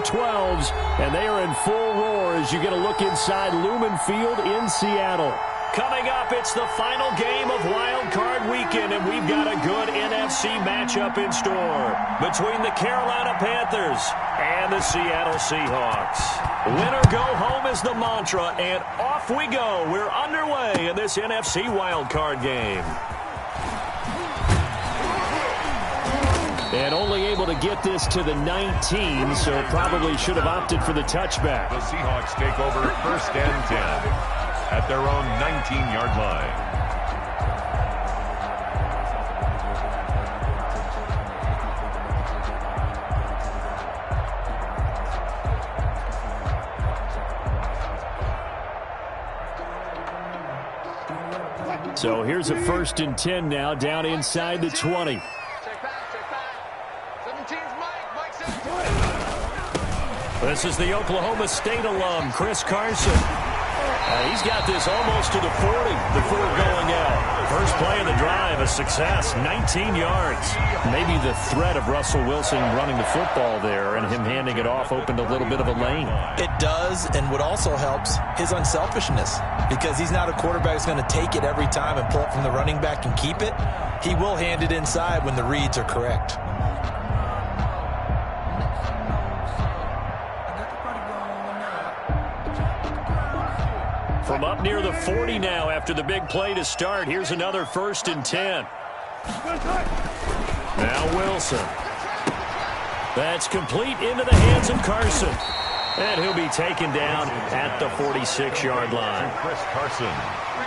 12s, and they are in full roar as you get a look inside Lumen Field in Seattle. Coming up, it's the final game of Wild Card Weekend, and we've got a good NFC matchup in store between the Carolina Panthers and the Seattle Seahawks. Win or go home is the mantra, and off we go. We're underway in this NFC Wild Card game. And only able to get this to the 19, so probably should have opted for the touchback. The Seahawks take over first and 10. At their own 19-yard line. So here's a first and 10 now, down inside the 20. This is the Oklahoma State alum, Chris Carson. He's got this almost to the 40 before going out. First play of the drive, a success, 19 yards. Maybe the threat of Russell Wilson running the football there and him handing it off opened a little bit of a lane. It does, and what also helps, his unselfishness. Because he's not a quarterback who's going to take it every time and pull it from the running back and keep it. He will hand it inside when the reads are correct. From up near the 40 now after the big play to start. Here's another first and 10. Now Wilson. That's complete into the hands of Carson. And he'll be taken down at the 46-yard line. Chris Carson.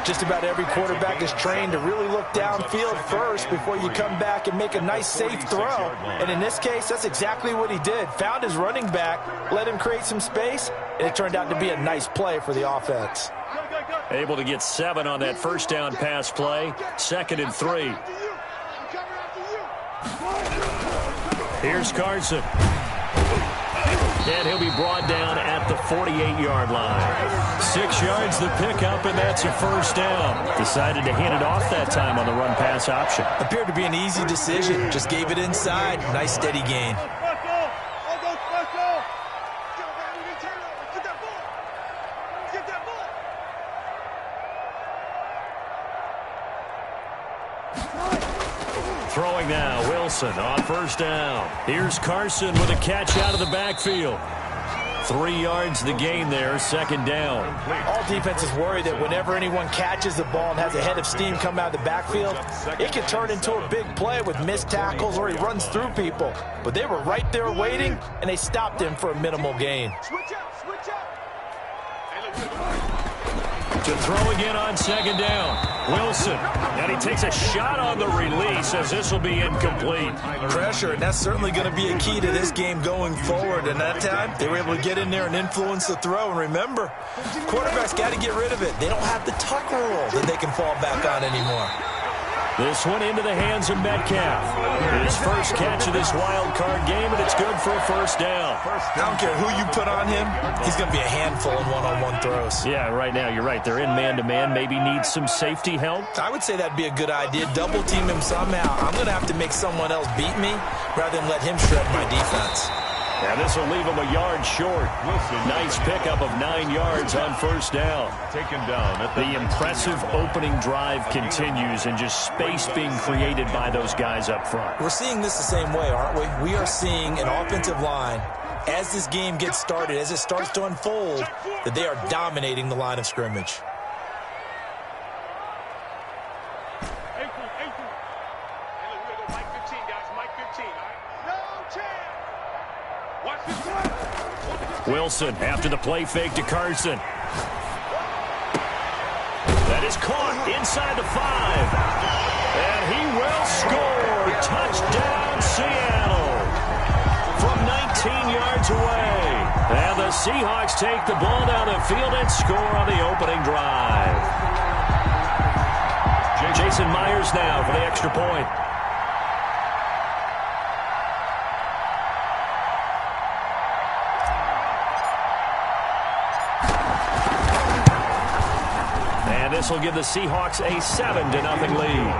Just about every quarterback is trained to really look downfield first before you come back and make a nice, safe throw. And in this case, that's exactly what he did. Found his running back, let him create some space, and it turned out to be a nice play for the offense. Able to get 7 on that first down pass play. 2nd and 3. Here's Carson. And he'll be brought down at the 48-yard line. 6 yards the pickup, and that's a first down. Decided to hand it off that time on the run-pass option. Appeared to be an easy decision. Just gave it inside. Nice, steady gain. Throwing now, Wilson on first down. Here's Carson with a catch out of the backfield. 3 yards the gain there, 2nd down. All defenses worry that whenever anyone catches the ball and has a head of steam come out of the backfield, it can turn into a big play with missed tackles or he runs through people. But they were right there waiting, and they stopped him for a minimal gain. To throw again on 2nd down. Wilson, and he takes a shot on the release as this will be incomplete. Pressure, and that's certainly going to be a key to this game going forward. And that time, they were able to get in there and influence the throw. And remember, quarterbacks got to get rid of it. They don't have the tuck rule that they can fall back on anymore. This one into the hands of Metcalf. His first catch of this wild card game, and it's good for a first down. I don't care who you put on him, he's going to be a handful in one-on-one throws. Yeah, right now, you're right. They're in man-to-man. Maybe needs some safety help. I would say that'd be a good idea. Double team him somehow. I'm going to have to make someone else beat me rather than let him shred my defense. And this will leave him a yard short. Wilson, nice pickup of 9 yards on first down. Taken down. The impressive opening drive continues and just space being created by those guys up front. We're seeing this the same way, aren't we? We are seeing an offensive line, as this game gets started, as it starts to unfold, that they are dominating the line of scrimmage. Wilson after the play fake to Carson. That is caught inside the 5. And he will score. Touchdown, Seattle. From 19 yards away. And the Seahawks take the ball down the field and score on the opening drive. Jason Myers now for the extra point. This will give the Seahawks a 7-0 lead.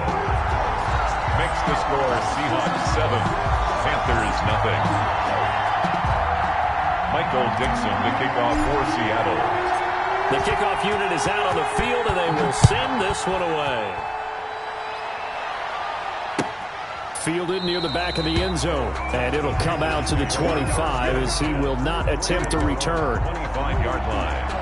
Makes the score Seahawks 7, Panthers 0. Michael Dixon to kick off for Seattle. The kickoff unit is out on the field, and they will send this one away. Fielded near the back of the end zone, and it'll come out to the 25 as he will not attempt to return. 25-yard line.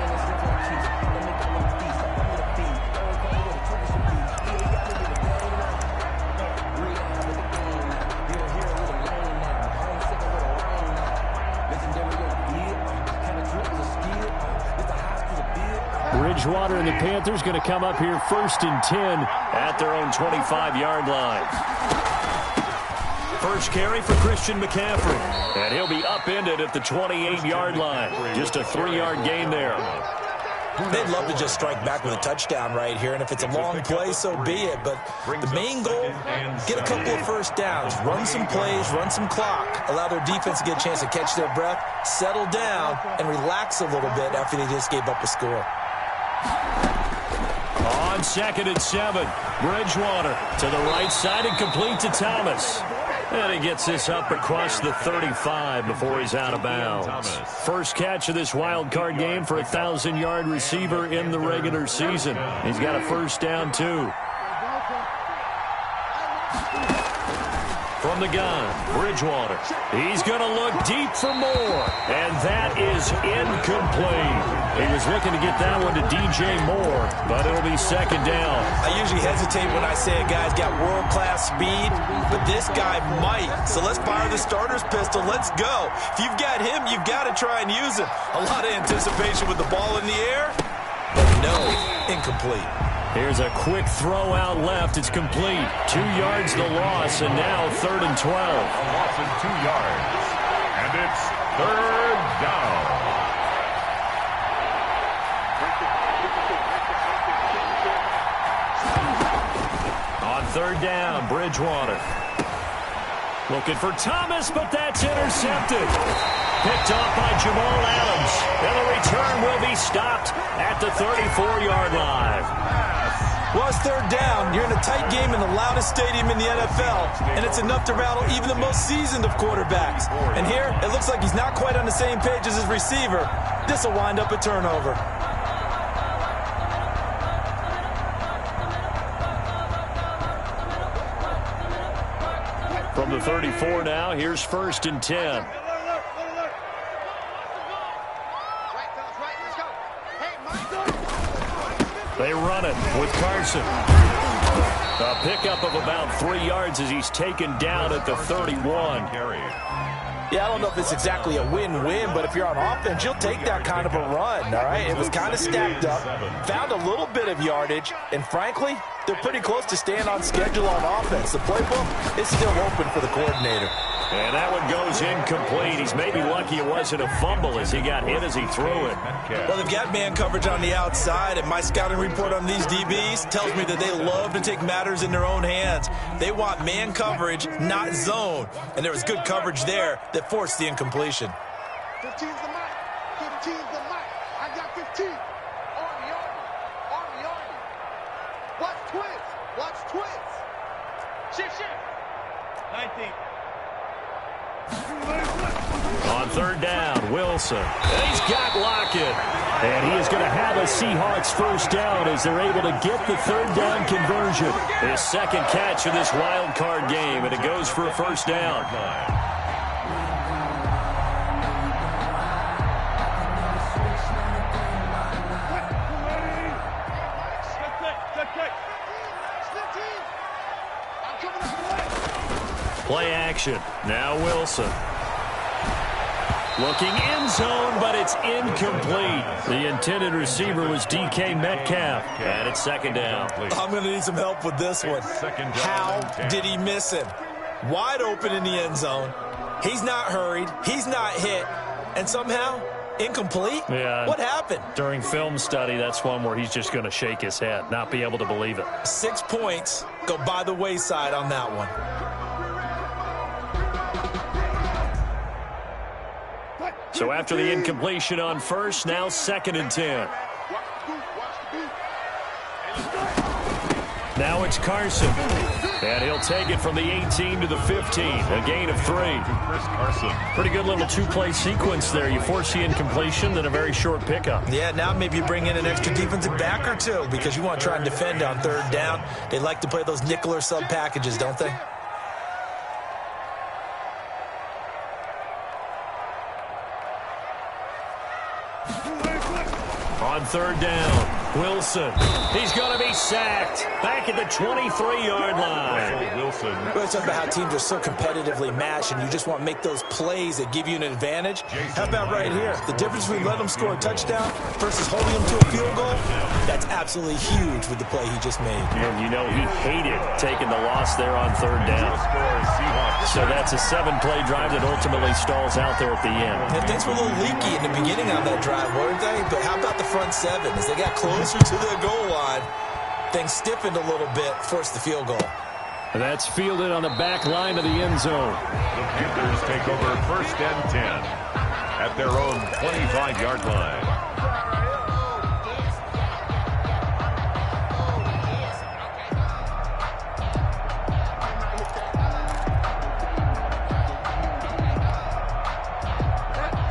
Bridgewater and the Panthers going to come up here 1st and 10 at their own 25-yard line. First carry for Christian McCaffrey, and he'll be upended at the 28-yard line. Just a 3-yard gain there. They'd love to just strike back with a touchdown right here, and if it's a long play, so be it. But the main goal, get a couple of first downs, run some plays, run some clock, allow their defense to get a chance to catch their breath, settle down, and relax a little bit after they just gave up a score. On 2nd and 7, Bridgewater to the right side and complete to Thomas. And he gets this up across the 35 before he's out of bounds. First catch of this wild card game for a 1,000-yard receiver in the regular season. He's got a first down, too. From the gun, Bridgewater. He's going to look deep for more. And that is incomplete. He was looking to get that one to DJ Moore, but it'll be 2nd down. I usually hesitate when I say a guy's got world-class speed, but this guy might. So let's fire the starter's pistol. Let's go. If you've got him, you've got to try and use him. A lot of anticipation with the ball in the air, but no, incomplete. Here's a quick throw out left. It's complete. 2 yards the loss, and now 3rd and 12. A loss of 2 yards. And it's 3rd down. On 3rd down, Bridgewater. Looking for Thomas, but that's intercepted. Picked off by Jamal Adams. And the return will be stopped at the 34-yard line. Well, it's 3rd down. You're in a tight game in the loudest stadium in the NFL, and it's enough to rattle even the most seasoned of quarterbacks. And here, it looks like he's not quite on the same page as his receiver. This will wind up a turnover. From the 34 now, here's 1st and 10. They run it with Carson. A pickup of about 3 yards as he's taken down at the 31. Yeah, I don't know if it's exactly a win-win, but if you're on offense, you'll take that kind of a run, all right? It was kind of stacked up, found a little bit of yardage, and frankly, they're pretty close to staying on schedule on offense. The playbook is still open for the coordinator. And that one goes incomplete. He's maybe lucky it wasn't a fumble as he got hit as he threw it. Well, they've got man coverage on the outside, and my scouting report on these DBs tells me that they love to take matters in their own hands. They want man coverage, not zone. And there was good coverage there that forced the incompletion. 15's the mic. 15's the mic. I got 15. Army. Watch twins. Shift. 19. On 3rd down, Wilson. And he's got Lockett. And he is going to have a Seahawks first down as they're able to get the 3rd down conversion. His 2nd catch of this wild card game, and it goes for a first down. Play action. Now Wilson. Looking end zone, but it's incomplete. The intended receiver was DK Metcalf, and it's 2nd down. I'm going to need some help with this one. How did he miss him? Wide open in the end zone. He's not hurried. He's not hit. And somehow, incomplete? Yeah. What happened? During film study, that's one where he's just going to shake his head, not be able to believe it. 6 points go by the wayside on that one. So after the incompletion on first, now 2nd and 10. Now it's Carson. And he'll take it from the 18 to the 15. A gain of 3. Pretty good little two-play sequence there. You force the incompletion, then a very short pickup. Yeah, now maybe you bring in an extra defensive back or two because you want to try and defend on third down. They like to play those nickel or sub packages, don't they? On third down, Wilson. He's going to be sacked. Back at the 23-yard line. Wilson. Well, it's about how teams are so competitively matched, and you just want to make those plays that give you an advantage. How about right here? The difference between letting them score a touchdown versus holding them to a field goal, that's absolutely huge with the play he just made. And you know he hated taking the loss there on third down. So that's a 7-play drive that ultimately stalls out there at the end. And things were a little leaky in the beginning on that drive, weren't they? But how about the front seven? As they got closer to the goal line, things stiffened a little bit, forced the field goal. That's fielded on the back line of the end zone. The Panthers take over first and 10 at their own 25-yard line.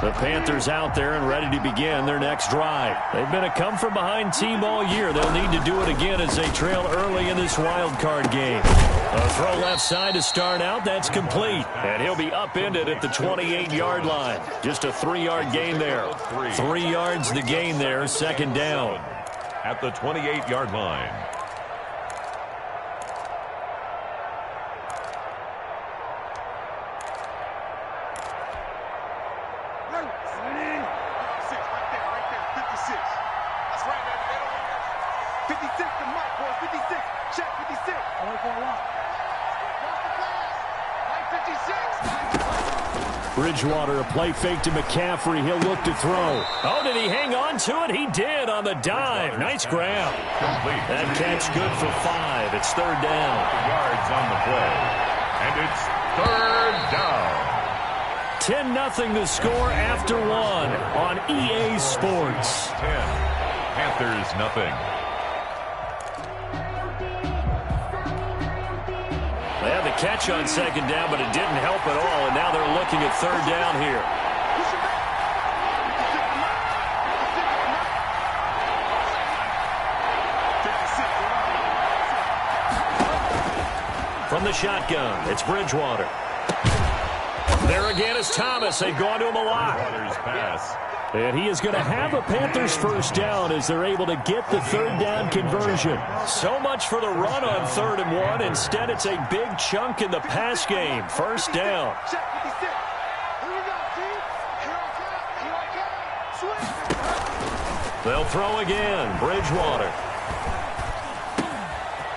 The Panthers out there and ready to begin their next drive. They've been a come-from-behind team all year. They'll need to do it again as they trail early in this wild card game. A throw left side to start out. That's complete. And he'll be upended at the 28-yard line. Just a 3-yard gain there. 3 yards the gain there, second down. At the 28-yard line. Bridgewater, a play fake to McCaffrey. He'll look to throw. Oh, did he hang on to it? He did on the dive. Nice grab. That catch good for 5. It's third down. Yards on the play. And it's third down. 10-0 the score after 1 on EA Sports. 10. Panthers nothing. They had the catch on second down, but it didn't help at all, and now they're looking at third down here. From the shotgun, it's Bridgewater. There again is Thomas. They've gone to him a lot. Pass. And he is going to have a Panthers first down as they're able to get the third down conversion. So much for the run on 3rd and 1. Instead, it's a big chunk in the pass game. First down. They'll throw again. Bridgewater.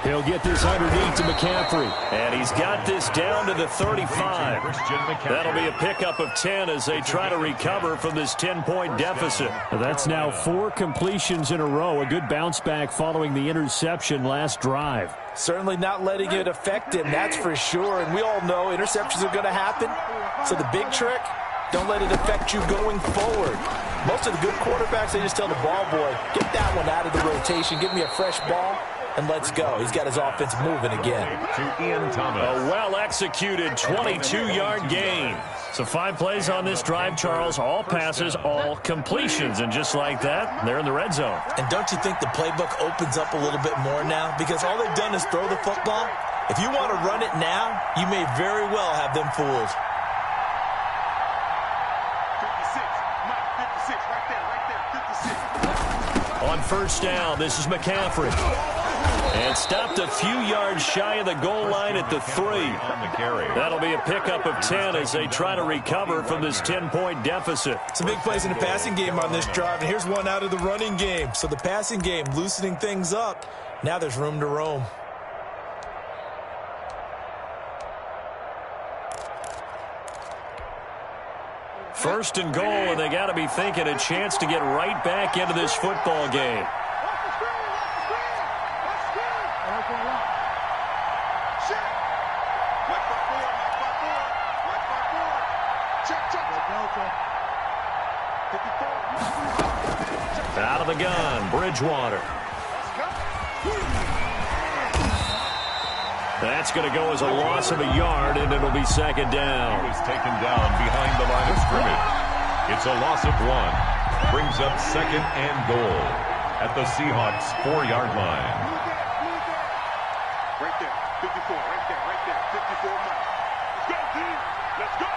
He'll get this underneath to McCaffrey. And he's got this down to the 35. That'll be a pickup of 10 as they try to recover from this 10-point deficit. That's now 4 completions in a row. A good bounce back following the interception last drive. Certainly not letting it affect him, that's for sure. And we all know interceptions are going to happen. So the big trick, don't let it affect you going forward. Most of the good quarterbacks, they just tell the ball boy, get that one out of the rotation, give me a fresh ball, and let's go. He's got his offense moving again. To Ian Thomas. A well-executed 22-yard gain. So 5 plays on this drive, Charles. All passes, all completions. And just like that, they're in the red zone. And don't you think the playbook opens up a little bit more now? Because all they've done is throw the football. If you want to run it now, you may very well have them fooled. 56, right there, 56. On first down, this is McCaffrey. And stopped a few yards shy of the goal line at the 3. That'll be a pickup of 10 as they try to recover from this 10-point deficit. Some big plays in the passing game on this drive, and here's one out of the running game. So the passing game loosening things up. Now there's room to roam. First and goal, and they got to be thinking a chance to get right back into this football game. Out of the gun, Bridgewater. That's going to go as a loss of a yard, and it'll be second down. He was taken down behind the line of scrimmage. It's a loss of 1. Brings up second and goal at the Seahawks' 4-yard line. Right there, 54, right there, 54 miles. Let's go, team. Let's go.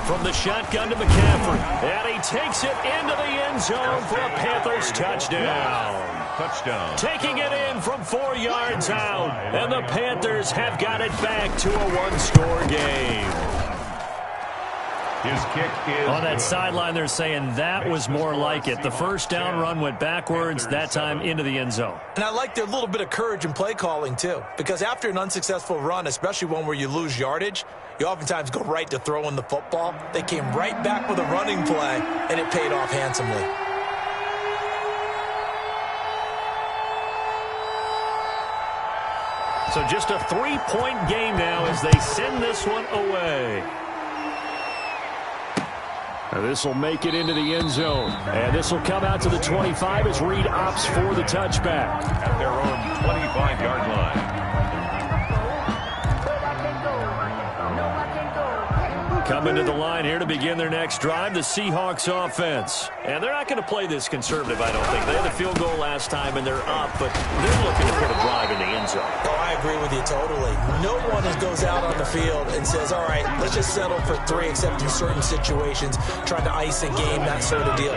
From the shotgun to McCaffrey, and he takes it into the end zone for a Panthers touchdown. Touchdown. Taking it in from 4 yards out, and the Panthers have got it back to a one-score game. His kick is on that good. sideline, they're saying that was more like it. The first down run went backwards, that time into the end zone. And I like their little bit of courage in play calling, too. Because after an unsuccessful run, especially one where you lose yardage, you oftentimes go right to throwing the football. They came right back with a running play, and it paid off handsomely. So just a 3-point game now as they send this one away. This will make it into the end zone. And this will come out to the 25 as Reed opts for the touchback. At their own 25-yard line. Coming to the line here to begin their next drive, the Seahawks offense. And they're not going to play this conservative, I don't think. They had a field goal last time, and they're up, but they're looking to put a drive in the end zone. Oh, I agree with you totally. No one goes out on the field and says, all right, let's just settle for 3, except in certain situations, trying to ice a game, that sort of deal.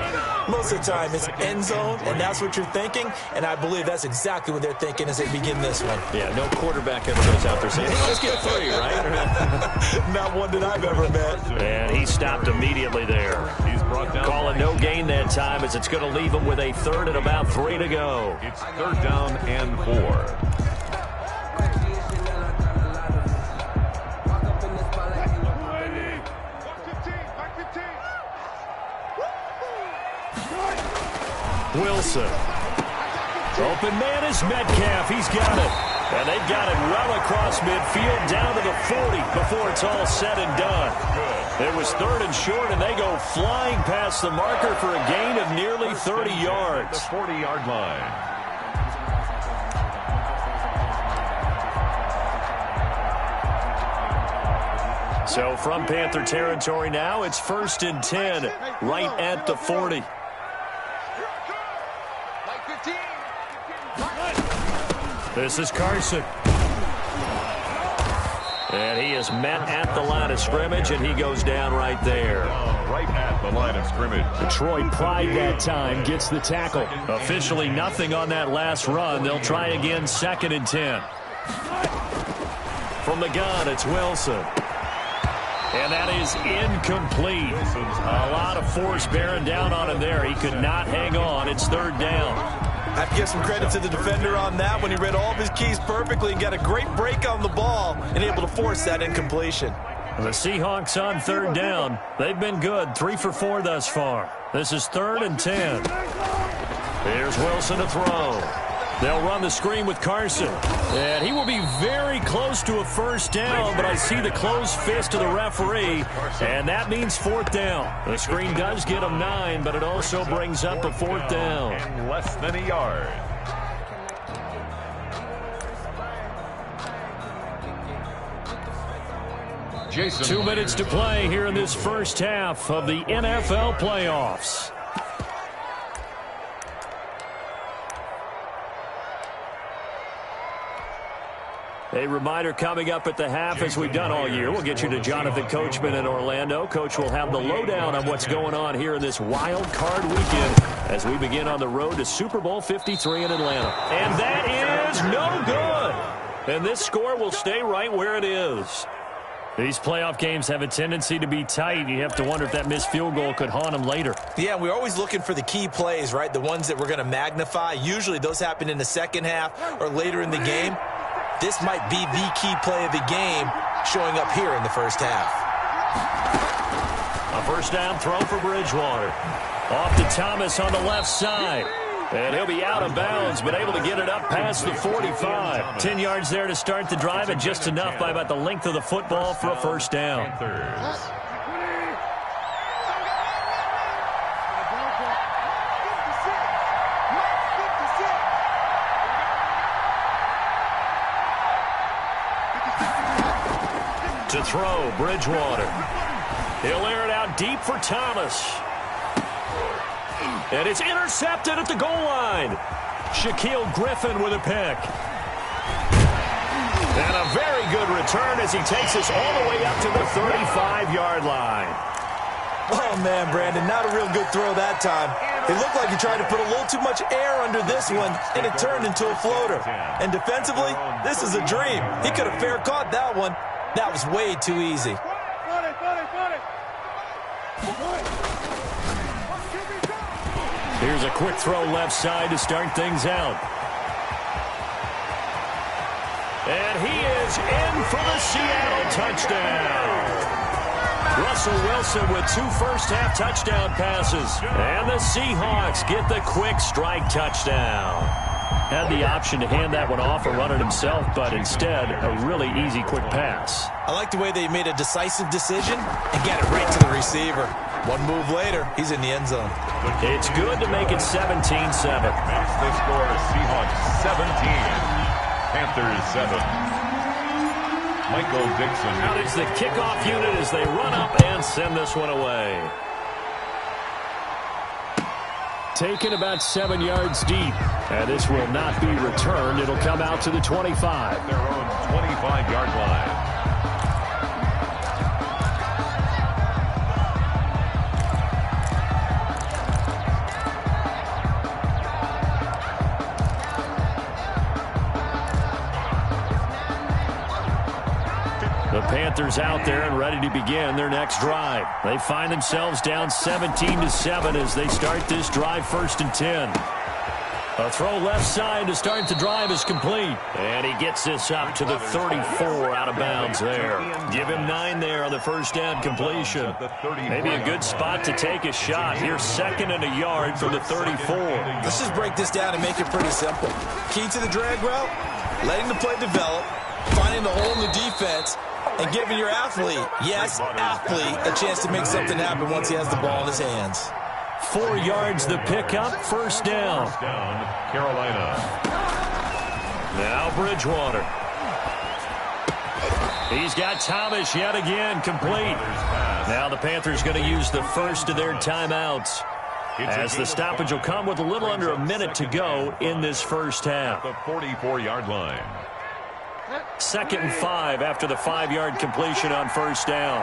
Most of the time, it's end zone, and that's what you're thinking, and I believe that's exactly what they're thinking as they begin this one. Yeah, no quarterback ever goes out there saying, hey, let's get 3, right? Not one that I've ever met. And he stopped immediately there. He's brought down. Calling no gain that time as it's going to leave him with a 3rd and about 3 to go. It's 3rd down and 4. Wilson. Open man is Metcalf. He's got it. And they've got it well across midfield down to the 40 before it's all said and done. It was 3rd and short, and they go flying past the marker for a gain of nearly 30 yards. The 40-yard line. So from Panther territory now, it's 1st and 10 right at the 40. This is Carson. And he is met at the line of scrimmage, and he goes down right there. Right at the line of scrimmage. Detroit Pride that time gets the tackle. Officially nothing on that last run. They'll try again 2nd and 10. From the gun, it's Wilson. And that is incomplete. A lot of force bearing down on him there. He could not hang on. It's 3rd down. I have to give some credit to the defender on that when he read all of his keys perfectly and got a great break on the ball and able to force that incompletion. The Seahawks on 3rd down. They've been good. 3 for 4 thus far. This is 3rd and 10. Here's Wilson to throw. They'll run the screen with Carson. And he will be very close to a 1st down, but I see the closed fist of the referee, and that means 4th down. The screen does get him 9, but it also brings up a 4th down. And less than a yard. Jason 2 minutes to play here in this first half of the NFL playoffs. A reminder coming up at the half, as we've done all year. We'll get you to Jonathan Coachman in Orlando. Coach will have the lowdown on what's going on here in this wild card weekend as we begin on the road to Super Bowl 53 in Atlanta. And that is no good. And this score will stay right where it is. These playoff games have a tendency to be tight. You have to wonder if that missed field goal could haunt them later. Yeah, we're always looking for the key plays, right? The ones that we're going to magnify. Usually those happen in the second half or later in the game. This might be the key play of the game showing up here in the first half. A 1st down throw for Bridgewater. Off to Thomas on the left side. And he'll be out of bounds, but able to get it up past the 45. 10 yards there to start the drive, and just enough by about the length of the football for a 1st down. throw, Bridgewater. He'll air it out deep for Thomas. And it's intercepted at the goal line. Shaquille Griffin with a pick. And a very good return as he takes us all the way up to the 35-yard line. Oh, man, Brandon, not a real good throw that time. It looked like he tried to put a little too much air under this one, and it turned into a floater. And defensively, this is a dream. He could have fair caught that one. That was way too easy. Here's a quick throw left side to start things out. And he is in for the Seattle touchdown. Russell Wilson with 2 first-half touchdown passes. And the Seahawks get the quick strike touchdown. Had the option to hand that one off or run it himself, but instead, a really easy quick pass. I like the way they made a decisive decision and get it right to the receiver. One move later, he's in the end zone. It's good to make it 17-7. Makes the score Seahawks 17, Panthers 7. Michael Dixon. Out is the kickoff unit as they run up and send this one away. Taken about 7 yards deep. And this will not be returned. It'll come out to the 25. Their own 25-yard line. The Panthers out there and ready to begin their next drive. They find themselves down 17-7 as they start this drive 1st and 10. A throw left side to start the drive is complete. And he gets this up to the 34 out of bounds there. Give him 9 there on the first down completion. Maybe a good spot to take a shot. Here 2nd and a yard from the 34. Let's just break this down and make it pretty simple. Key to the drag route, letting the play develop, finding the hole in the defense, and giving your athlete, yes, athlete, a chance to make something happen once he has the ball in his hands. 4 yards the pickup, first down. Carolina. Now Bridgewater. He's got Thomas yet again, complete. Now the Panthers going to use the first of their timeouts, as the stoppage will come with a little under a minute to go in this first half. The 44-yard line. 2nd and 5 after the 5-yard completion on first down.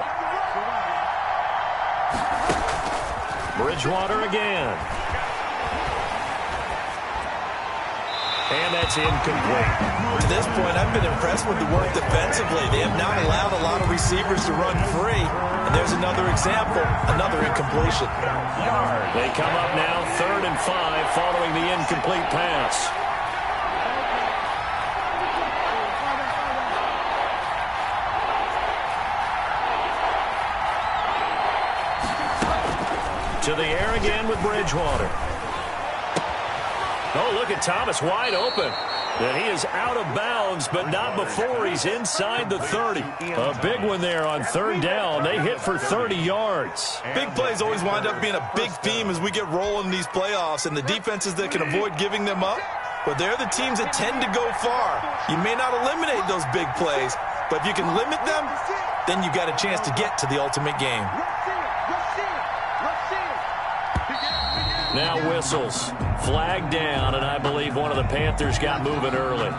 Bridgewater again. And that's incomplete. To this point, I've been impressed with the work defensively. They have not allowed a lot of receivers to run free. And there's another example, another incompletion. They come up now 3rd and 5 following the incomplete pass. To the air again with Bridgewater. Oh, look at Thomas wide open. And he is out of bounds, but not before he's inside the 30. A big one there on 3rd down. They hit for 30 yards. Big plays always wind up being a big theme as we get rolling in these playoffs, and the defenses that can avoid giving them up, but they're the teams that tend to go far. You may not eliminate those big plays, but if you can limit them, then you got a chance to get to the ultimate game. Now whistles. Flag down, and I believe one of the Panthers got moving early.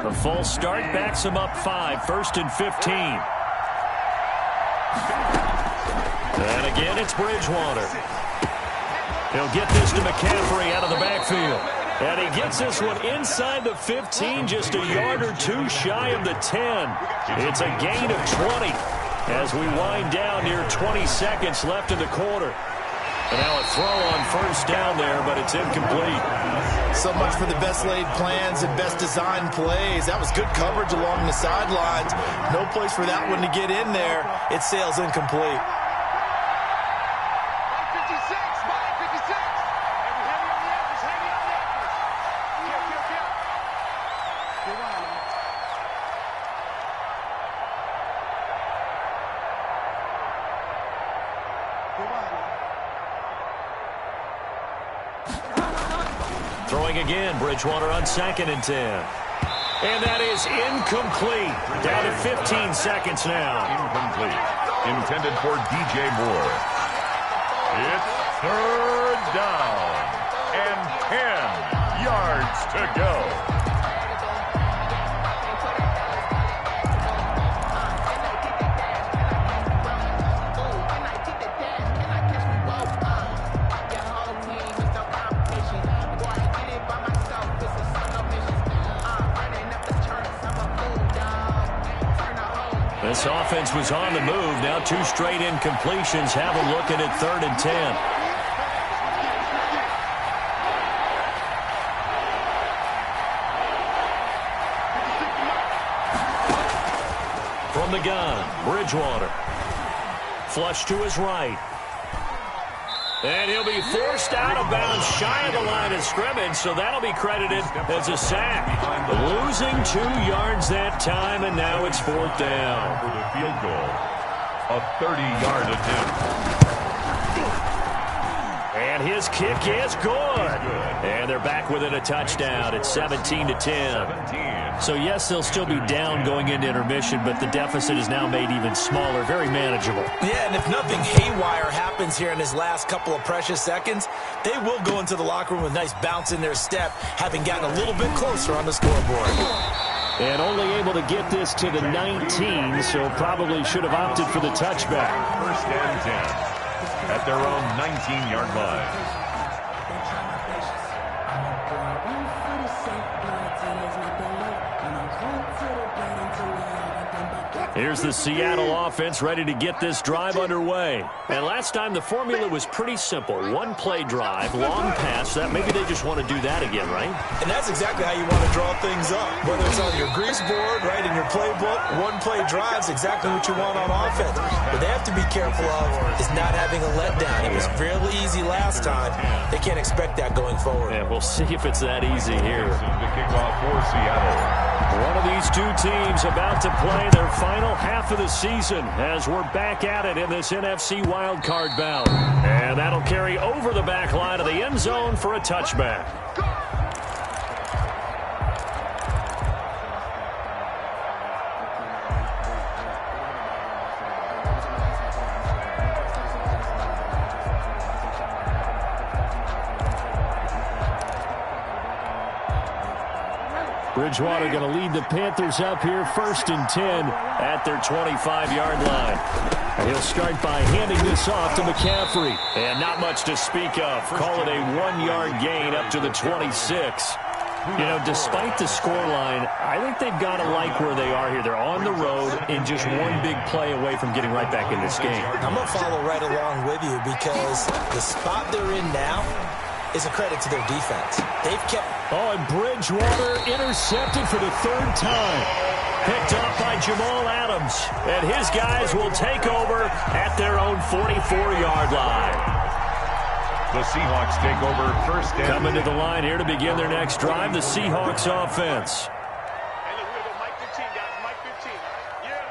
The false start backs him up 5, 1st and 15. And again, it's Bridgewater. He'll get this to McCaffrey out of the backfield. And he gets this one inside the 15, just a yard or 2 shy of the 10. It's a gain of 20 as we wind down near 20 seconds left in the quarter. And now a throw on first down there, but it's incomplete. So much for the best laid plans and best designed plays. That was good coverage along the sidelines. No place for that one to get in there. It sails incomplete. Throwing again, Bridgewater on 2nd and 10. And that is incomplete. Down to 15 seconds now. Incomplete. Intended for DJ Moore. It's 3rd down and 10 yards to go. This offense was on the move. Now 2 straight incompletions. Have a look at it, 3rd and 10. From the gun, Bridgewater. Flush to his right. And he'll be forced out of bounds shy of the line of scrimmage, so that'll be credited as a sack. Losing 2 yards that time, and now it's 4th down. For the field goal, a 30-yard attempt. And his kick is good. And they're back within a touchdown. It's 17-10. So, yes, they'll still be down going into intermission, but the deficit is now made even smaller, very manageable. Yeah, and if nothing haywire happens here in his last couple of precious seconds, they will go into the locker room with a nice bounce in their step, having gotten a little bit closer on the scoreboard. And only able to get this to the 19, so probably should have opted for the touchback. 1st and 10 at their own 19-yard line. Here's the Seattle offense ready to get this drive underway. And last time the formula was pretty simple. 1-play drive, long pass. That maybe they just want to do that again, right? And that's exactly how you want to draw things up. Whether it's on your grease board, right, in your playbook, 1-play drive's exactly what you want on offense. What they have to be careful of is not having a letdown. It was fairly easy last time. They can't expect that going forward. Yeah, we'll see if it's that easy here. The kickoff for Seattle. One of these 2 teams about to play their final half of the season as we're back at it in this NFC wildcard bout. And that'll carry over the back line of the end zone for a touchback. Bridgewater going to lead the Panthers up here, 1st and 10 at their 25-yard line. He'll start by handing this off to McCaffrey. And not much to speak of. Call it a 1-yard gain up to the 26. You know, despite the scoreline, I think they've got to like where they are here. They're on the road and just one big play away from getting right back in this game. I'm going to follow right along with you because the spot they're in now is a credit to their defense. They've kept... Oh, and Bridgewater intercepted for the 3rd time. Picked up by Jamal Adams. And his guys will take over at their own 44-yard line. The Seahawks take over 1st and... Coming to the line here to begin their next drive, the Seahawks offense. Hey, look, we're going to go Mike 15, guys. Mike 15. Yeah.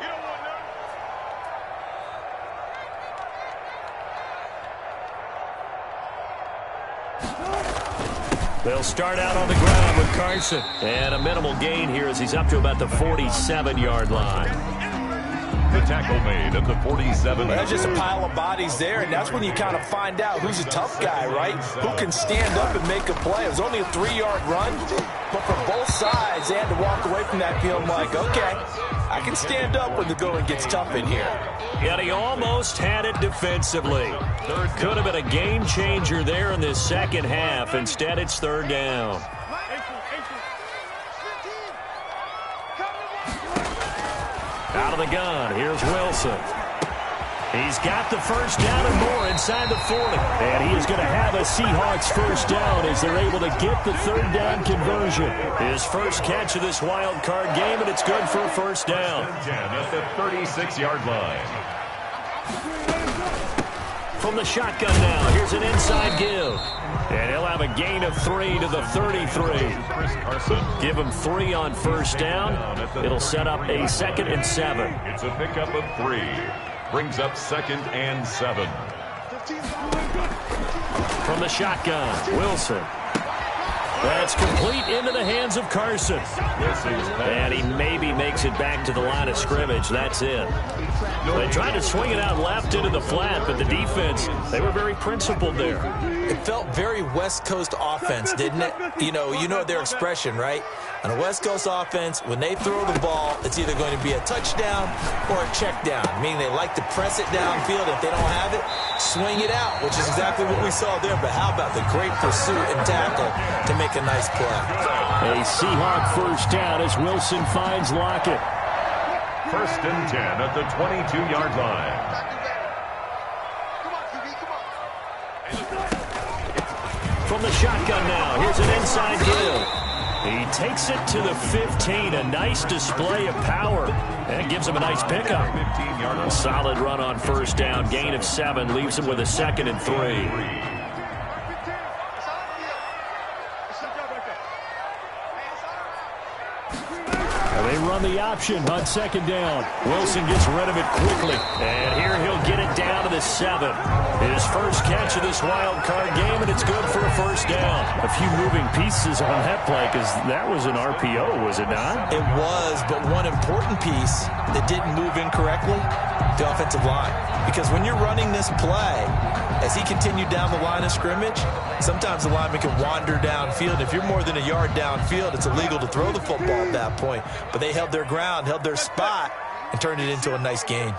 You don't want none. They'll start out on the ground with Carson. And a minimal gain here as he's up to about the 47-yard line. The tackle made at the 47. Well, that's just a pile of bodies there, and that's when you kind of find out who's a tough guy, right? Who can stand up and make a play. It was only a 3-yard run, but for both sides, they had to walk away from that feeling like, okay, I can stand up when the going gets tough in here. Yet he almost had it defensively. Could have been a game changer there in this second half. Instead, it's 3rd down. Out of the gun, here's Wilson. He's got the 1st down and more inside the 40. And he is going to have a Seahawks 1st down as they're able to get the 3rd down conversion. His first catch of this wild card game, and it's good for a 1st down. At the 36-yard line. From the shotgun now, here's an inside give. And he'll have a gain of 3 to the 33. Give him 3 on 1st down. It'll set up a 2nd and 7. It's a pickup of 3. Brings up 2nd and 7. From the shotgun, Wilson. That's complete into the hands of Carson. And he maybe makes it back to the line of scrimmage. That's it. They tried to swing it out left into the flat, but the defense, they were very principled there. It felt very West Coast offense, didn't it? You know their expression, right? On a West Coast offense, when they throw the ball, it's either going to be a touchdown or a check down, meaning they like to press it downfield. If they don't have it, swing it out, which is exactly what we saw there. But how about the great pursuit and tackle to make a nice play? A Seahawk first down as Wilson finds Lockett. 1st and 10 at the 22-yard line. From the shotgun now, here's an inside give. He takes it to the 15, a nice display of power. And gives him a nice pickup. A solid run on first down, gain of 7, leaves him with a 2nd and 3. They run the option on 2nd down. Wilson gets rid of it quickly. And here he'll get it down to the 7. His first catch of this wild card game, and it's good for a first down. A few moving pieces on that play because that was an RPO, was it not? It was, but one important piece that didn't move incorrectly, the offensive line. Because when you're running this play, as he continued down the line of scrimmage, sometimes the lineman can wander downfield. If you're more than a yard downfield, it's illegal to throw the football at that point. But they held their ground, held their spot, and turned it into a nice gain.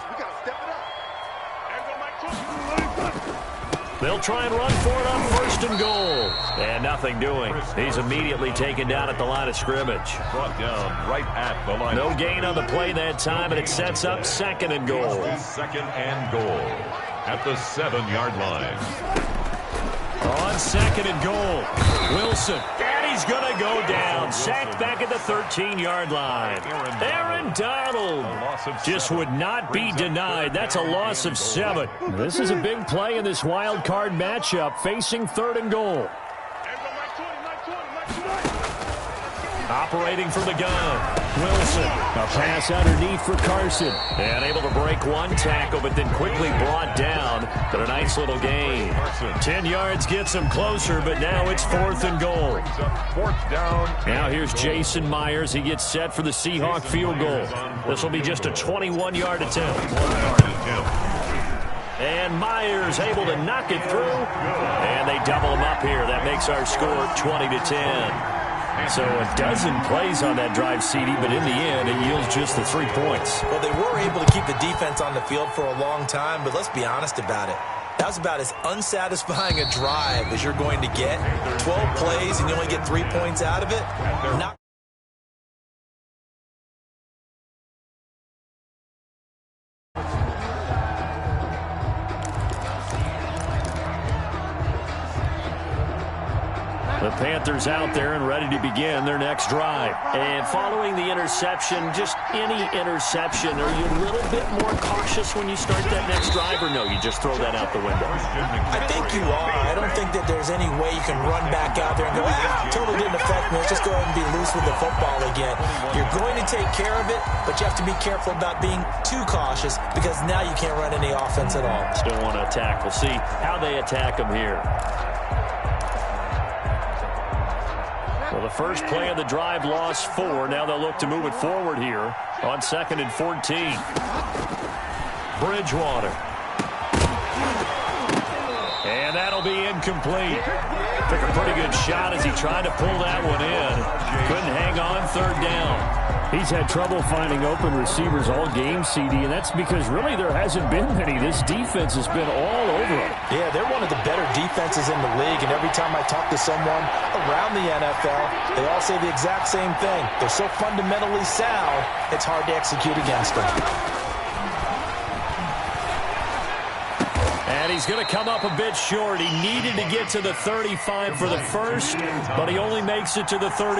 They'll try and run for it on 1st and goal. And nothing doing. He's immediately taken down at the line of scrimmage. Brought down right at the line. No gain on the play that time, and it sets up 2nd and goal. 2nd and goal at the 7-yard line. On 2nd and goal, Wilson. And he's going to go down. Sacked back at the 13-yard line. Aaron Donald just would not be denied. That's a loss of 7. This is a big play in this wild card matchup, facing 3rd and goal. Operating from the gun, Wilson. A pass underneath for Carson. And able to break one tackle, but then quickly brought down. But a nice little gain. 10 yards gets him closer, but now it's 4th and goal. 4th down. Now here's Jason Myers. He gets set for the Seahawk field goal. This will be just a 21-yard attempt. And Myers able to knock it through. And they double him up here. That makes our score 20-10. So a dozen plays on that drive, CD, but in the end, it yields just the 3 points. Well, they were able to keep the defense on the field for a long time, but let's be honest about it. That was about as unsatisfying a drive as you're going to get. 12 plays and you only get 3 points out of it. Not The Panthers out there and ready to begin their next drive. And following the interception, just any interception, are you a little bit more cautious when you start that next drive, or no, you just throw that out the window? I think you are. I don't think that there's any way you can run back out there and go, totally didn't affect me. Let's just go ahead and be loose with the football again. You're going to take care of it, but you have to be careful about being too cautious because now you can't run any offense at all. Still want to attack. We'll see how they attack them here. Well, the first play of the drive lost 4. Now they'll look to move it forward here on 2nd and 14. Bridgewater. And that'll be incomplete. Took a pretty good shot as he tried to pull that one in. Couldn't hang on 3rd down. He's had trouble finding open receivers all game, CD, and that's because really there hasn't been many. This defense has been all over him. Yeah, they're one of the better defenses in the league, and every time I talk to someone around the NFL, they all say the exact same thing. They're so fundamentally sound, it's hard to execute against them. And he's going to come up a bit short. He needed to get to the 35 for the first, but he only makes it to the 34.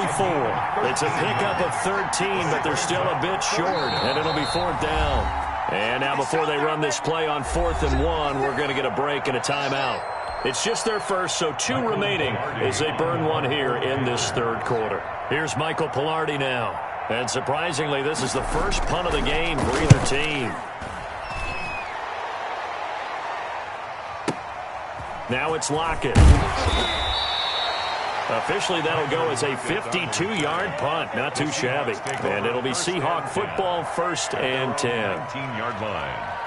It's a pickup of 13, but they're still a bit short, and it'll be 4th down. And now before they run this play on 4th and 1, we're going to get a break and a timeout. It's just their first, so 2 remaining as they burn one here in this 3rd quarter. Here's Michael Pilardi now. And surprisingly, this is the first punt of the game for either team. Now it's Lockett. A Officially, that'll go as a 52-yard punt. Not too shabby. And it'll be Seahawk football, 1st and 10. 19-yard line.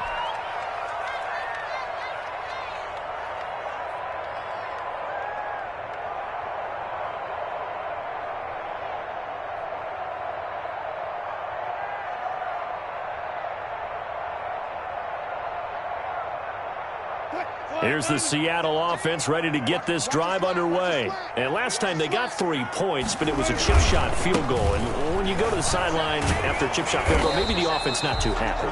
Here's the Seattle offense ready to get this drive underway. And last time they got 3 points, but it was a chip shot field goal. And when you go to the sideline after a chip shot field goal, maybe the offense not too happy.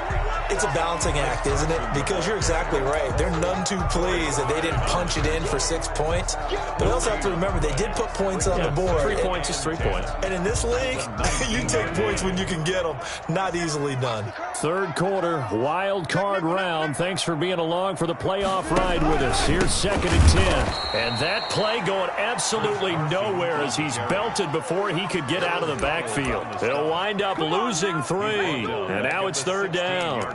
It's a balancing act, isn't it? Because you're exactly right. They're none too pleased that they didn't punch it in for 6 points. But they also have to remember they did put points on the board. 3 points is 3 points. And in this league, you take points when you can get them. Not easily done. Third quarter, wild card round. Thanks for being along for the playoff ride with us. Here's 2nd and 10. And that play going absolutely nowhere as he's belted before he could get out of the backfield. They'll wind up losing 3. And now it's 3rd down.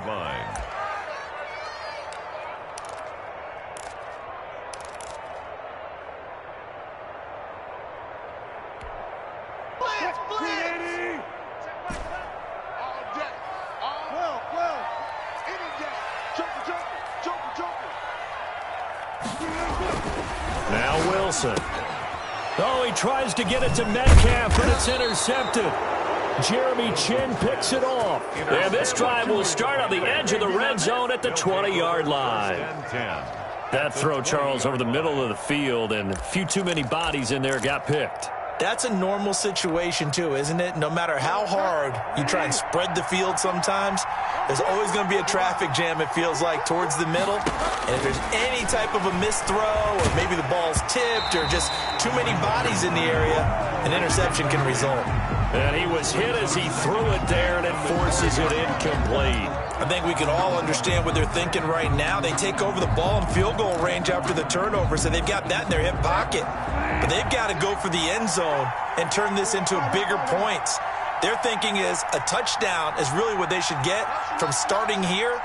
Now Wilson. Oh, he tries to get it to Metcalf, but it's intercepted. Jeremy Chin picks it off. And this drive will start on the edge of the red zone at the 20-yard line. That throw, Charles, over the middle of the field, and a few too many bodies in there got picked. That's a normal situation, too, isn't it? No matter how hard you try and spread the field sometimes, there's always going to be a traffic jam, it feels like, towards the middle. And if there's any type of a missed throw, or maybe the ball's tipped, or just too many bodies in the area, an interception can result. And he was hit as he threw it there, and it forces it incomplete. I think we can all understand what they're thinking right now. They take over the ball in field goal range after the turnover, so they've got that in their hip pocket. But they've got to go for the end zone and turn this into bigger points. Their thinking is a touchdown is really what they should get from starting here.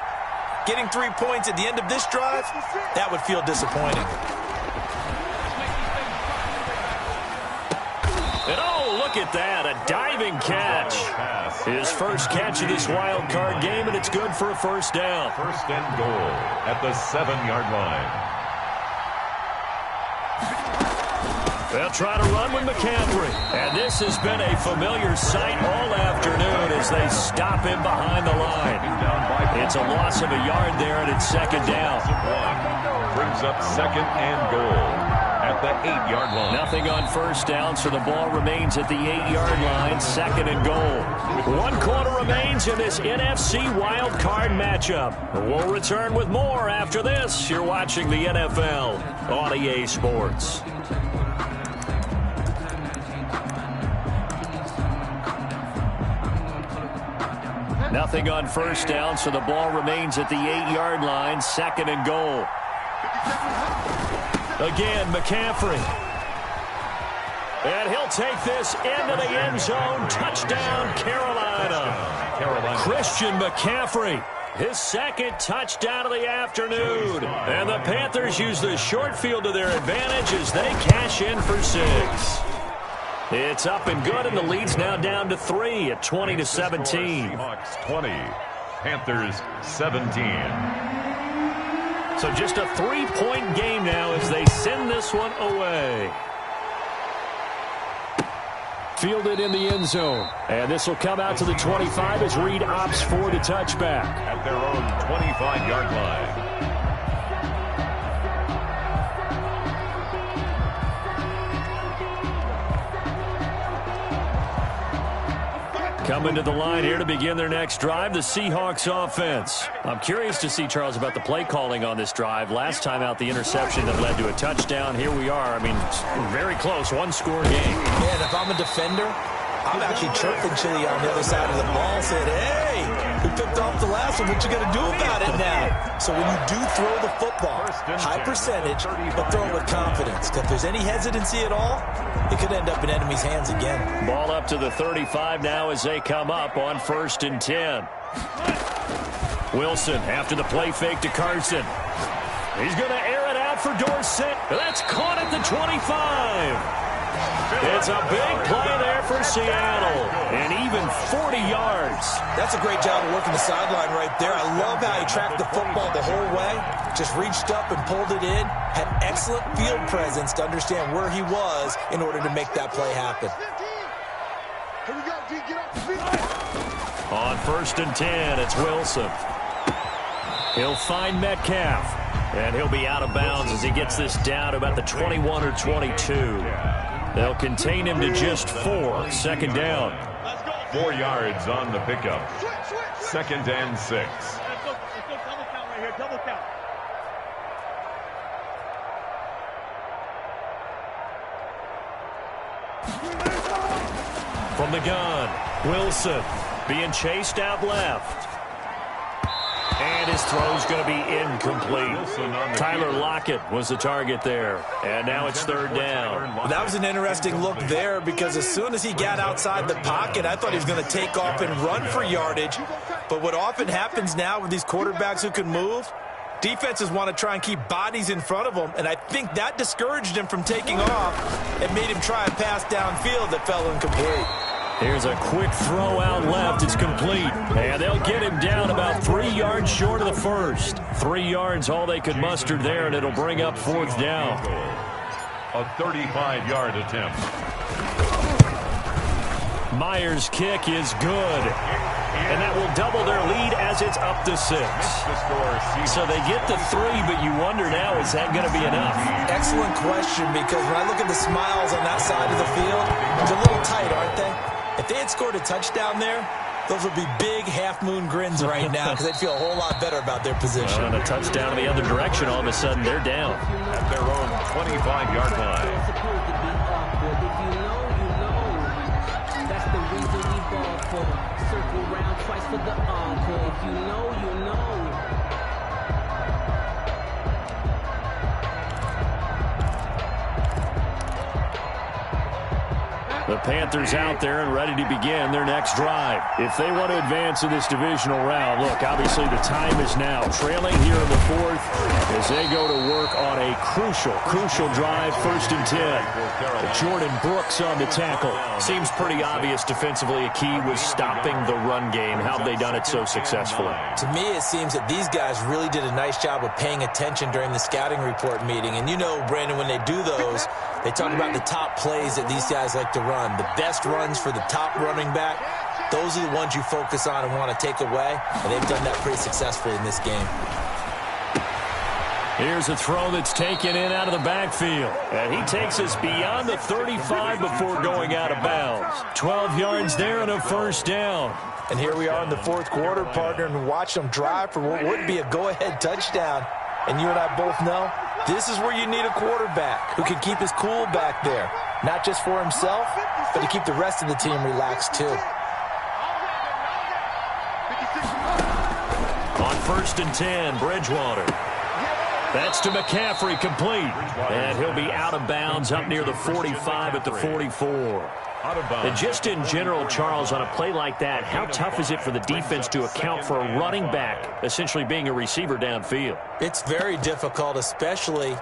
Getting 3 points at the end of this drive, that would feel disappointing. And oh, look at that, a diving catch. His first catch of this wild card game, and it's good for a 1st down. 1st and goal at the 7-yard line. They'll try to run with McCaffrey. And this has been a familiar sight all afternoon as they stop him behind the line. It's a loss of a yard there, and it's 2nd down. Brings up 2nd and goal at the 8-yard line. Nothing on 1st down, so the ball remains at the 8-yard line, 2nd and goal. 1 quarter remains in this NFC wild card matchup. We'll return with more after this. You're watching the NFL on EA Sports. Nothing on 1st down, so the ball remains at the 8-yard line, 2nd and goal. Again, McCaffrey. And he'll take this into the end zone. Touchdown, Carolina. Christian McCaffrey, his 2nd touchdown of the afternoon. And the Panthers use the short field to their advantage as they cash in for 6. It's up and good, and the lead's now down to 3 at 20-17. Seahawks 20, Panthers 17. So just a 3-point game now as they send this one away. Fielded in the end zone. And this will come out to the 25 as Reed opts for the touchback. At their own 25-yard line. Coming to the line here to begin their next drive, the Seahawks offense. I'm curious to see, Charles, about the play calling on this drive. Last time out, the interception that led to a touchdown. Here we are. I mean, very close, 1-score game. Yeah, and if I'm a defender, I'm actually chirping Chili on the other side of the ball, saying, hey, we picked off the last one. What you going to do about it now? So when you do throw the football, high percentage, but throw it with confidence. If there's any hesitancy at all, it could end up in enemy's hands again. Ball up to the 35 now as they come up on 1st and 10. Wilson after the play fake to Carson. He's going to air it out for Dorsett. That's caught at the 25. It's a big play there for Seattle, and even 40 yards. That's a great job of working the sideline right there. I love how he tracked the football the whole way, just reached up and pulled it in, had excellent field presence to understand where he was in order to make that play happen. Here we go, D, get off the field. On 1st and 10, it's Wilson. He'll find Metcalf. And he'll be out of bounds as he gets this down to about the 21 or 22. They'll contain him to just 4. 2nd down. 4 yards on the pickup. 2nd and 6. Let's go double count right here, double count. From the gun, Wilson being chased out left. And his throw's going to be incomplete. Tyler Lockett was the target there. And now it's 3rd down. Well, that was an interesting look there because as soon as he got outside the pocket, I thought he was going to take off and run for yardage. But what often happens now with these quarterbacks who can move, defenses want to try and keep bodies in front of them. And I think that discouraged him from taking off and made him try a pass downfield that fell incomplete. Here's a quick throw out left. It's complete. And they'll get him down about 3 yards short of the first. 3 yards all they could muster there, and it'll bring up 4th down. A 35-yard attempt. Myers' kick is good. And that will double their lead as it's up to 6. So they get the 3, but you wonder now, is that going to be enough? Excellent question, because when I look at the smiles on that side of the field, they're a little tight, aren't they? If they had scored a touchdown there, those would be big half-moon grins right now because they'd feel a whole lot better about their position. And a touchdown in the other direction, all of a sudden they're down. At their own 25-yard line. It's supposed to be awkward. If you know, you know. That's the reason we ball for. Circle round twice for the encore. If you know, you know. The Panthers out there and ready to begin their next drive. If they want to advance in this divisional round, look, obviously the time is now. Trailing here in the 4th as they go to work on a crucial drive, 1st and 10. Jordan Brooks on the tackle. Seems pretty obvious defensively a key was stopping the run game. How have they done it so successfully? To me, it seems that these guys really did a nice job of paying attention during the scouting report meeting. And you know, Brandon, when they do those, they talk about the top plays that these guys like to run. The best runs for the top running back, those are the ones you focus on and want to take away. And they've done that pretty successfully in this game. Here's a throw that's taken in out of the backfield. And he takes us beyond the 35 before going out of bounds. 12 yards there and a 1st down. And here we are in the 4th quarter, partner, and watch them drive for what would be a go-ahead touchdown. And you and I both know this is where you need a quarterback who can keep his cool back there. Not just for himself, but to keep the rest of the team relaxed too. On 1st and 10, Bridgewater. That's to McCaffrey, complete. And he'll be out of bounds up near the 45 at the 44. And just in general, Charles, on a play like that, how tough is it for the defense to account for a running back essentially being a receiver downfield? It's very difficult, especially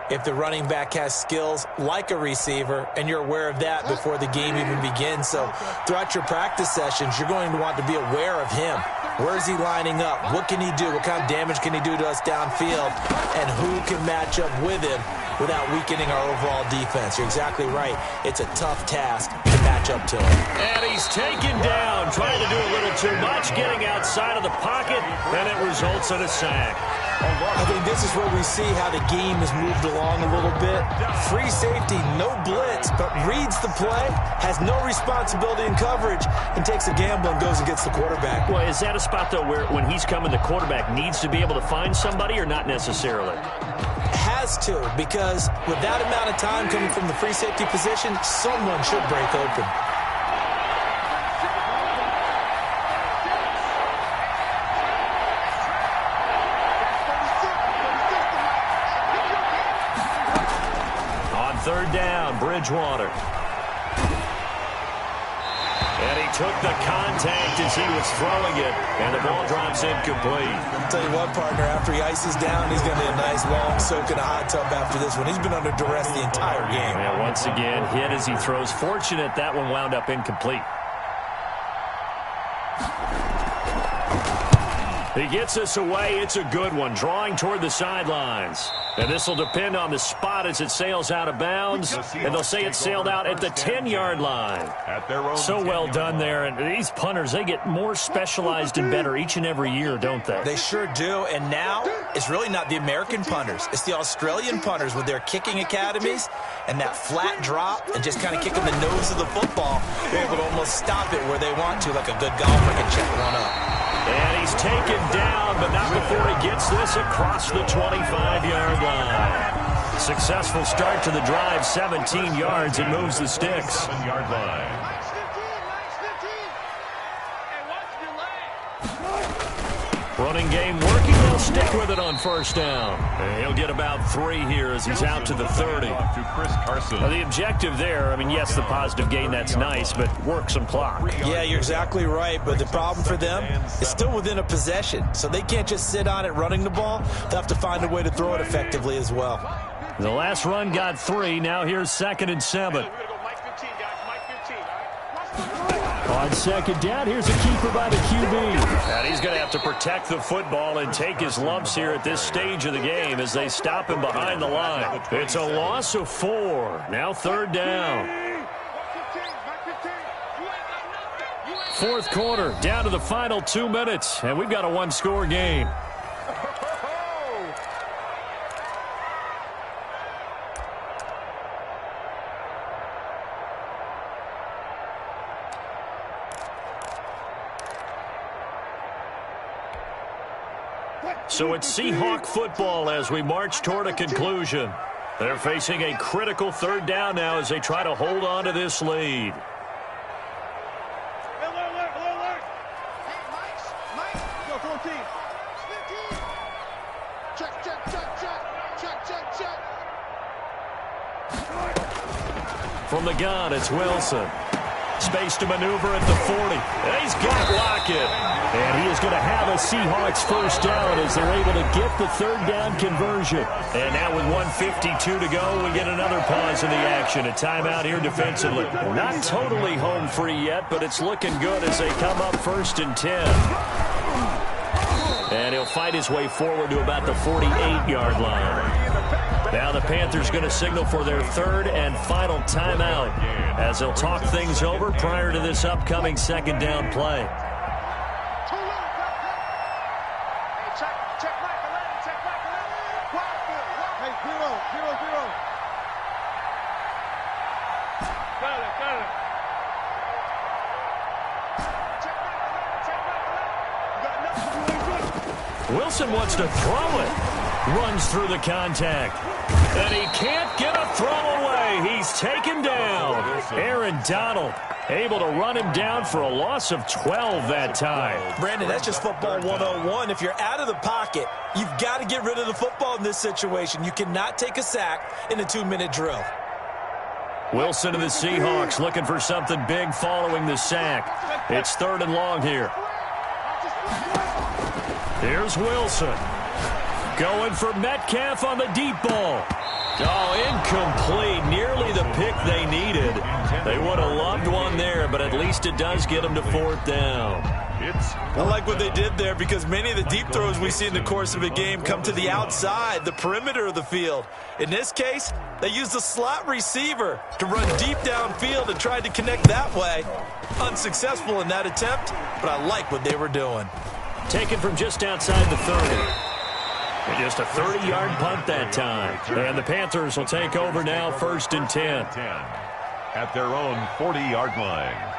if the running back has skills like a receiver, and you're aware of that before the game even begins. So throughout your practice sessions, you're going to want to be aware of him. Where is he lining up? What can he do? What kind of damage can he do to us downfield? And who can match up with him without weakening our overall defense? You're exactly right. It's a tough task to match up to him. And he's taken down, trying to do a little too much, getting outside of the pocket, and it results in a sack. I think this is where we see how the game has moved along a little bit. Free safety, no blitz, but reads the play, has no responsibility in coverage, and takes a gamble and goes and gets the quarterback. Well, is that a spot, though, where when he's coming, the quarterback needs to be able to find somebody or not necessarily? Has to, because with that amount of time coming from the free safety position, someone should break open. On 3rd down, Bridgewater. And he took the contact as he was throwing it, and the ball drops incomplete. I'll tell you what, partner, after he ices down, he's going to be a nice long soak in a hot tub after this one. He's been under duress the entire game. And once again, hit as he throws. Fortunate that one wound up incomplete. He gets us away. It's a good one, drawing toward the sidelines. And this will depend on the spot as it sails out of bounds. And they'll say it sailed out at the 10-yard line. So well done there. And these punters, they get more specialized and better each and every year, don't they? They sure do. And now it's really not the American punters. It's the Australian punters with their kicking academies and that flat drop and just kind of kicking the nose of the football. They're able to almost stop it where they want to, like a good golfer can check one up. And he's taken down, but not before he gets this across the 25-yard line. Successful start to the drive, 17 yards, and moves the sticks. 7-yard line. Running game working. They'll stick with it on first down. And he'll get about 3 here as he's out to the 30. Now, the objective there, I mean, yes, the positive gain, that's nice, but work some clock. Yeah, you're exactly right, but the problem for them is still within a possession, so they can't just sit on it running the ball. They'll have to find a way to throw it effectively as well. The last run got 3. Now here's 2nd and 7. On second down, here's a keeper by the QB. And he's going to have to protect the football and take his lumps here at this stage of the game as they stop him behind the line. It's a loss of 4. Now 3rd down. 4th quarter, down to the final 2 minutes, and we've got a 1-score game. So it's Seahawk football as we march toward a conclusion. They're facing a critical 3rd down now as they try to hold on to this lead. From the gun, it's Wilson. Space to maneuver at the 40. And he's got Lockett. And he is going to have a Seahawks first down as they're able to get the 3rd down conversion. And now with 1:52 to go, we get another pause in the action. A timeout here defensively. Not totally home free yet, but it's looking good as they come up 1st and 10. And he'll fight his way forward to about the 48-yard line. Now the Panthers going to signal for their 3rd and final timeout as they'll talk things over prior to this upcoming 2nd down play. Wilson wants to throw it. Runs through the contact. And he can't get a throw away. He's taken down. Aaron Donald able to run him down for a loss of 12 that time. Brandon, that's just football 101. If you're out of the pocket, you've got to get rid of the football in this situation. You cannot take a sack in a 2-minute drill. Wilson and the Seahawks looking for something big following the sack. It's 3rd and long here. Here's Wilson. Going for Metcalf on the deep ball. Oh, incomplete. Nearly the pick they needed. They would have loved one there, but at least it does get them to 4th down. I like what they did there because many of the deep throws we see in the course of a game come to the outside, the perimeter of the field. In this case, they used the slot receiver to run deep downfield and tried to connect that way. Unsuccessful in that attempt, but I like what they were doing. Taken from just outside the 30. And just a 30-yard punt that time. And the Panthers will take over now 1st and 10. At their own 40-yard line.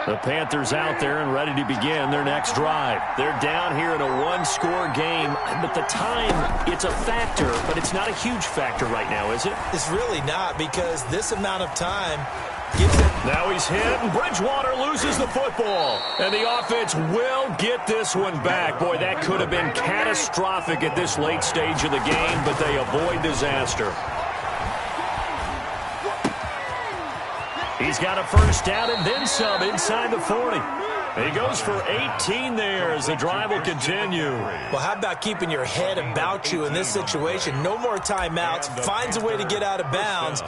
The Panthers out there and ready to begin their next drive. They're down here in a 1-score game, but the time, it's a factor, but it's not a huge factor right now, is it? It's really not because this amount of time, Now he's hit, and Bridgewater loses the football. And the offense will get this one back. Boy, that could have been catastrophic at this late stage of the game, but they avoid disaster. He's got a first down and then some inside the 40. He goes for 18 there as the drive will continue. Well, how about keeping your head about you in this situation? No more timeouts. Finds a way to get out of bounds.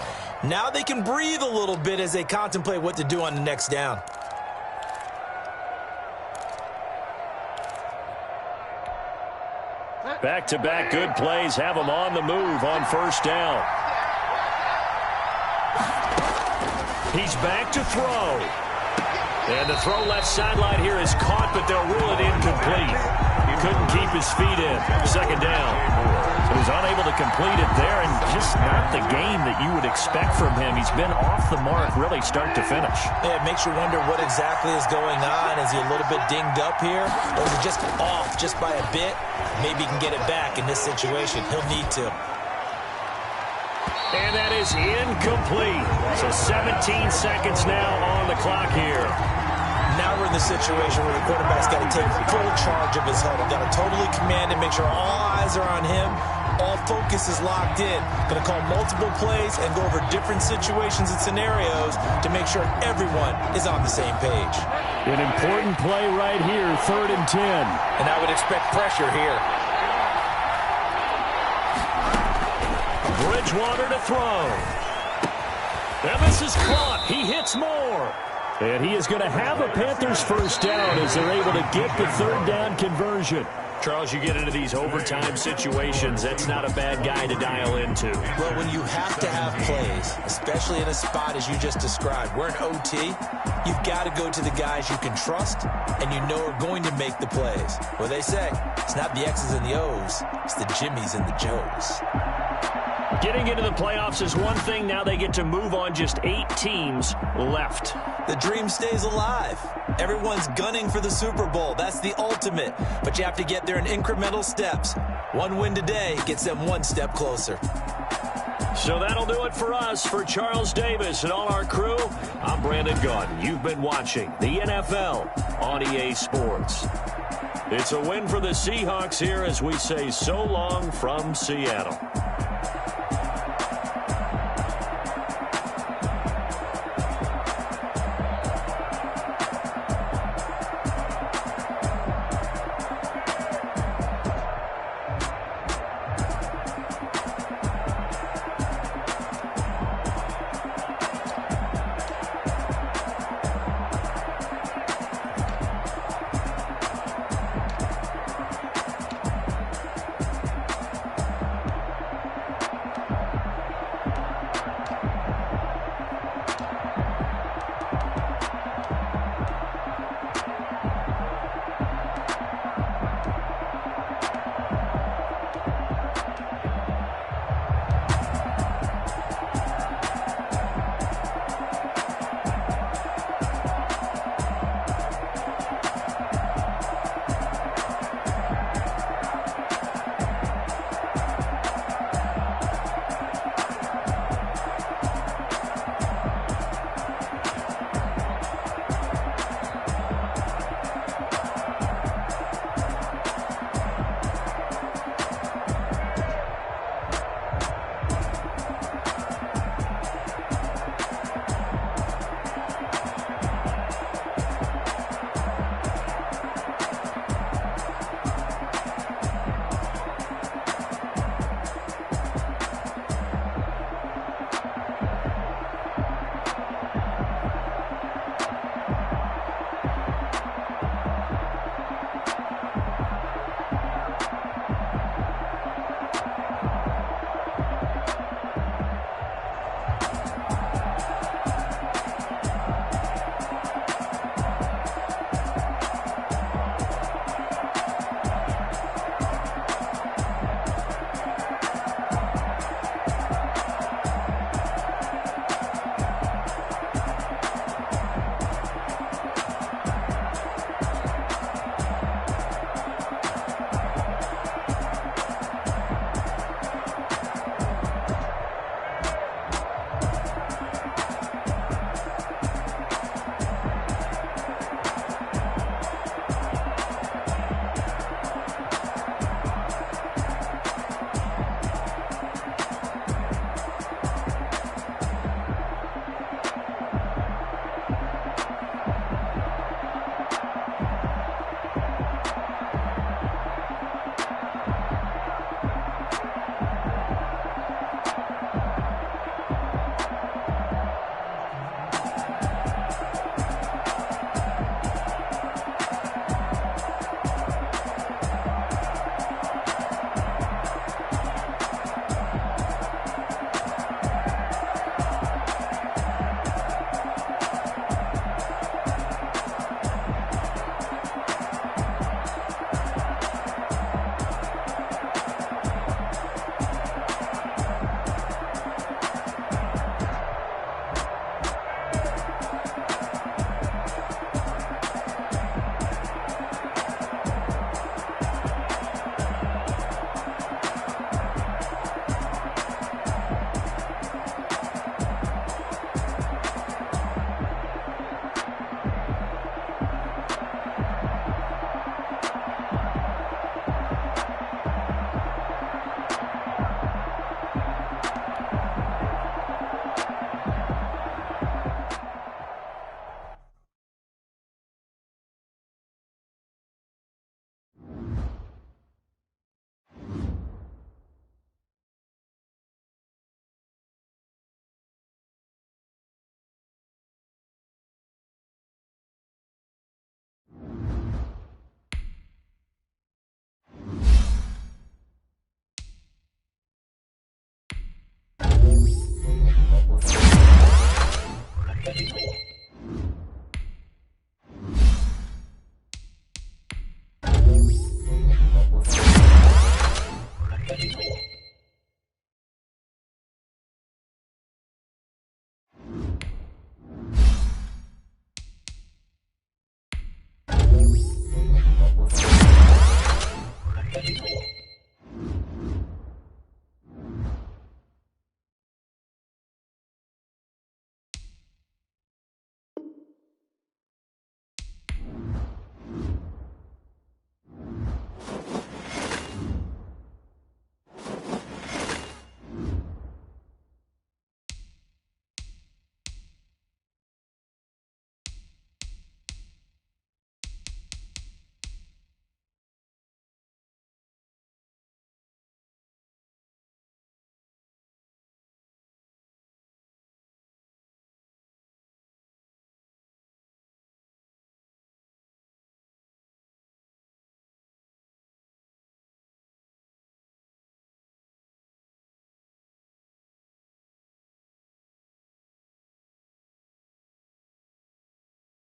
Now they can breathe a little bit as they contemplate what to do on the next down. Back-to-back good plays have them on the move on first down. He's back to throw. And the throw left sideline here is caught, but they'll rule it incomplete. He couldn't keep his feet in. Second down. So he's unable to complete it there, and just not the game that you would expect from him. He's been off the mark really start to finish. Yeah, it makes you wonder what exactly is going on. Is he a little bit dinged up here? Or is he just off just by a bit? Maybe he can get it back in this situation. He'll need to. And that is incomplete. So 17 seconds now on the clock here. Now we're in the situation where the quarterback's got to take full charge of his huddle. Got to totally command it, make sure all eyes are on him. All focus is locked in. Going to call multiple plays and go over different situations and scenarios to make sure everyone is on the same page. An important play right here, 3rd and 10. And I would expect pressure here. Bridgewater to throw. And this is caught. He hits more. And he is going to have a Panthers first down as they're able to get the 3rd down conversion. Charles, you get into these overtime situations, that's not a bad guy to dial into. Well, when you have to have plays, especially in a spot as you just described, we're in OT, you've got to go to the guys you can trust and you know are going to make the plays. Well, they say it's not the X's and the O's, it's the Jimmies and the Joes. Getting into the playoffs is one thing. Now they get to move on. Just 8 teams left. The dream stays alive. Everyone's gunning for the Super Bowl. That's the ultimate. But you have to get there in incremental steps. One win today gets them one step closer. So that'll do it for us. For Charles Davis and all our crew, I'm Brandon Gaudin. You've been watching the NFL on EA Sports. It's a win for the Seahawks here as we say so long from Seattle.